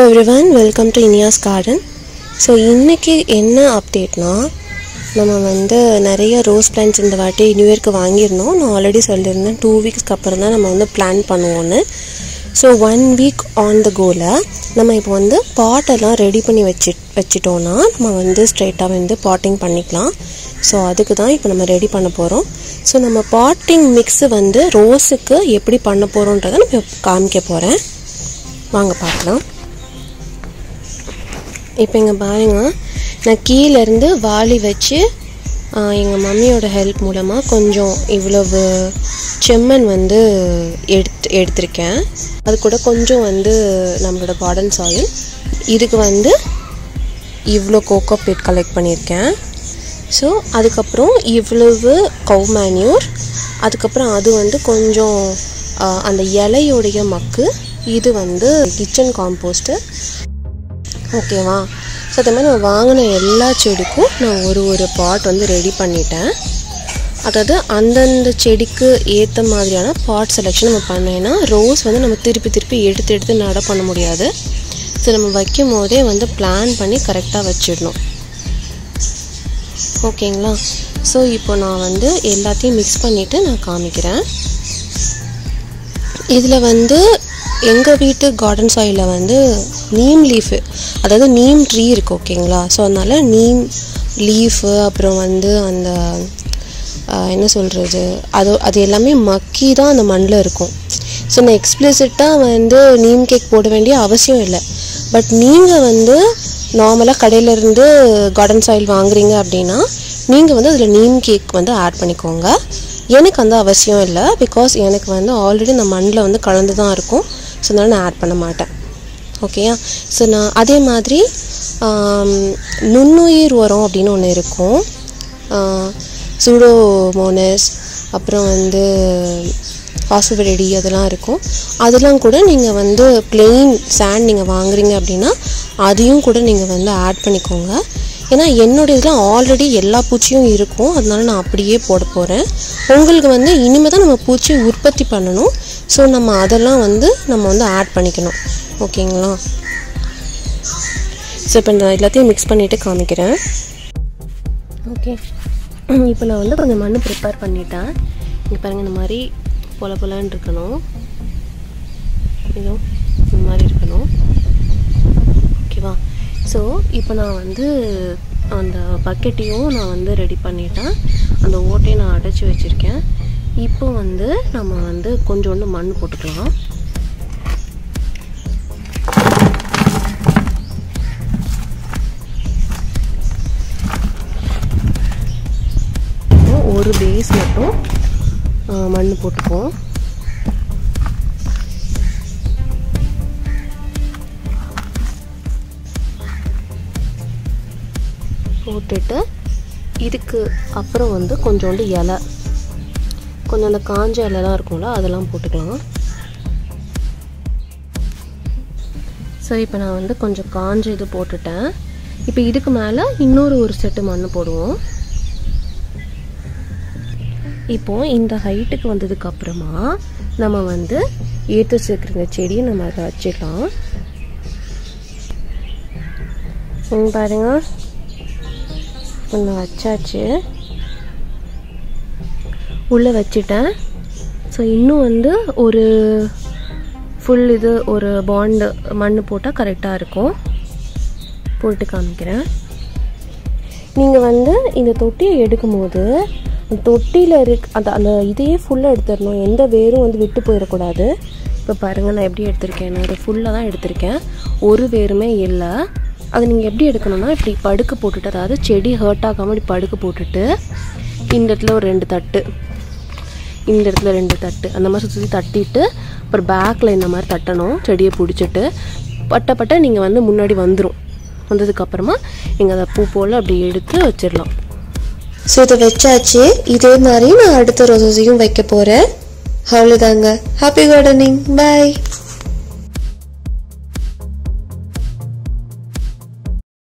everyone, welcome to Inia's Garden. So இன்னைக்கு என்ன அப்டேட்னா நம்ம நிறைய ரோஸ் பிளான்ட்ஸ் இந்த வாட்டி நியூ இயர்க்கு வாங்கியிருந்தோம். நான் ஆல்ரெடி சொல்லியிருந்தேன் 2 வீக்ஸ்க்கு அப்புறம் தான் நம்ம பிளான் பண்ணுவோன்னு. ஸோ 1 வீக் ஆன் த கோல நம்ம இப்போ பாட்டெல்லாம் ரெடி பண்ணி வச்சிட்டோன்னா நம்ம ஸ்ட்ரைட்டாக பாட்டிங் பண்ணிக்கலாம். ஸோ அதுக்கு தான் இப்போ நம்ம ரெடி பண்ண போகிறோம். ஸோ நம்ம பாட்டிங் மிக்ஸு ரோஸுக்கு எப்படி பண்ண போகிறோன்றதை நான் காமிக்க போகிறேன். வாங்க பார்க்கலாம். இப்போ இங்கே பாருங்கள், நான் கீழேருந்து வாளி வச்சு எங்கள் மம்மியோட ஹெல்ப் மூலமாக கொஞ்சம் இவ்வளவு செம்மண் எடுத்திருக்கேன். அது கூட கொஞ்சம் நம்மளோட கார்டன் சாயில், இதுக்கு இவ்வளோ கோகோ பீட் கலெக்ட் பண்ணியிருக்கேன். ஸோ அதுக்கப்புறம் இவ்வளவு கவ் மேன்யூர், அதுக்கப்புறம் அது கொஞ்சம் அந்த இலையோடைய மக்கு, இது கிச்சன் காம்போஸ்ட்டு. ஓகேவா? ஸோ அதே மாதிரி நான் வாங்கின எல்லா செடிக்கும் நான் ஒரு பாட் ரெடி பண்ணிட்டேன். அதாவது அந்தந்த செடிக்கு ஏற்ற மாதிரியான பாட் செலெக்ஷன் நம்ம பண்ணேன்னா ரோஸ் நம்ம திருப்பி எடுத்து நட பண்ண முடியாது. ஸோ நம்ம வைக்கும் போதே பிளான் பண்ணி கரெக்டாக வச்சிடணும். ஓகேங்களா? ஸோ இப்போ நான் எல்லாத்தையும் மிக்ஸ் பண்ணிவிட்டு நான் காமிக்கிறேன். இதில் எங்கள் வீட்டு கார்டன் சாயிலில் நீம் லீஃபு, அதாவது நீம் ட்ரீ இருக்குது. ஓகேங்களா? ஸோ அதனால் நீம் லீஃபு, அப்புறம் அந்த என்ன சொல்கிறது, அது எல்லாமே மக்கி தான் அந்த மண்ணில் இருக்கும். ஸோ நான் எக்ஸ்பிளிசிட்டாக நீம் கேக் போட வேண்டிய அவசியம் இல்லை. பட் நீங்கள் நார்மலாக கடையிலேருந்து கார்டன் சாயில் வாங்குறீங்க அப்படின்னா நீங்கள் அதில் நீம் கேக் ஆட் பண்ணிக்கோங்க. எனக்கு அவசியம் இல்லை, பிகாஸ் எனக்கு ஆல்ரெடி இந்த மண்ணில் கலந்து தான் இருக்கும். ஸோ அதனால் நான் ஆட் பண்ண மாட்டேன். ஓகேயா? ஸோ நான் அதே மாதிரி நுண்ணுயிர் உரம் அப்படின்னு ஒன்று இருக்கும், சூடோமோனஸ், அப்புறம் பாஸ்போரெடி, அதெல்லாம் இருக்கும். அதெல்லாம் கூட நீங்கள் பிளெயின் சாண்ட் நீங்கள் வாங்குறீங்க அப்படின்னா அதையும் கூட நீங்கள் ஆட் பண்ணிக்கோங்க. ஏன்னா என்னோட இதில் ஆல்ரெடி எல்லா பூச்சியும் இருக்கும், அதனால நான் அப்படியே போட போகிறேன். உங்களுக்கு இனிமேல் தான் நம்ம பூச்சி உற்பத்தி பண்ணணும். ஸோ நம்ம அதெல்லாம் நம்ம ஆட் பண்ணிக்கணும். ஓகேங்களா? ஸோ இப்போ நான் எல்லாத்தையும் மிக்ஸ் பண்ணிவிட்டு காமிக்கிறேன். ஓகே, இப்போ நான் கொஞ்சம் மண் ப்ரிப்பேர் பண்ணிட்டேன். இங்கே பாருங்கள், இந்த மாதிரி பொலன்னு இருக்கணும், இதுவும் இந்த மாதிரி இருக்கணும். ஓகேவா? ஸோ இப்போ நான் அந்த பக்கெட்டையும் நான் ரெடி பண்ணிட்டேன். அந்த ஓட்டையை நான் அடைச்சி வச்சுருக்கேன். இப்போ நம்ம கொஞ்சோண்டு மண் போட்டுக்கலாம். ஒரு பேஸ் மட்டும் மண் போட்டுப்போம். போட்டுட்டு இதுக்கு அப்புறம் கொஞ்சோண்டு இலை, கொஞ்சம் அந்த காஞ்ச இலைலாம் இருக்கும்ல, அதெல்லாம் போட்டுக்கலாம். ஸோ இப்போ நான் கொஞ்சம் காஞ்ச இது போட்டுட்டேன். இப்போ இதுக்கு மேலே ஒரு செட்டு மண் போடுவோம். இப்போது இந்த ஹைட்டுக்கு வந்ததுக்கப்புறமா நம்ம ஏற்று சேர்க்குற செடியை நம்ம அதை வச்சிடலாம். பாருங்க, ஒன்று வச்சாச்சு, உள்ளே வச்சிட்டேன். ஸோ இன்னும் ஒரு ஃபுல் இது ஒரு பாண்டு மண் போட்டால் கரெக்டாக இருக்கும். போட்டு காமிக்கிறேன். நீங்கள் இந்த தொட்டியை எடுக்கும்போது தொட்டியில் அந்த இதையே ஃபுல்லாக எடுத்துடணும். எந்த வேரும் விட்டு போயிடக்கூடாது. இப்போ பாருங்கள், நான் எப்படி எடுத்திருக்கேன், நான் அதை ஃபுல்லாக தான் எடுத்திருக்கேன், ஒரு வேருமே இல்லை. அது நீங்கள் எப்படி எடுக்கணும்னா இப்படி படுக்க போட்டுட்டு, அதாவது செடி ஹர்ட் ஆகாமல் இப்படி படுக்க போட்டுட்டு இந்த இடத்துல ஒரு 2 தட்டு, இந்த இடத்துல 2 தட்டு, அந்த மாதிரி சுற்றி தட்டிட்டு அப்புறம் பேக்கில் இந்த மாதிரி தட்டணும். செடியை பிடிச்சிட்டு பட்ட நீங்கள் முன்னாடி வந்ததுக்கப்புறமா நீங்கள் அதை பூ போல் அப்படி எடுத்து வச்சிடலாம். ஸோ இதை வச்சாச்சு. இதே மாதிரி நான் அடுத்த ரோஸையும் வைக்க போகிறேன். அவ்வளோதாங்க. Happy gardening. பாய்.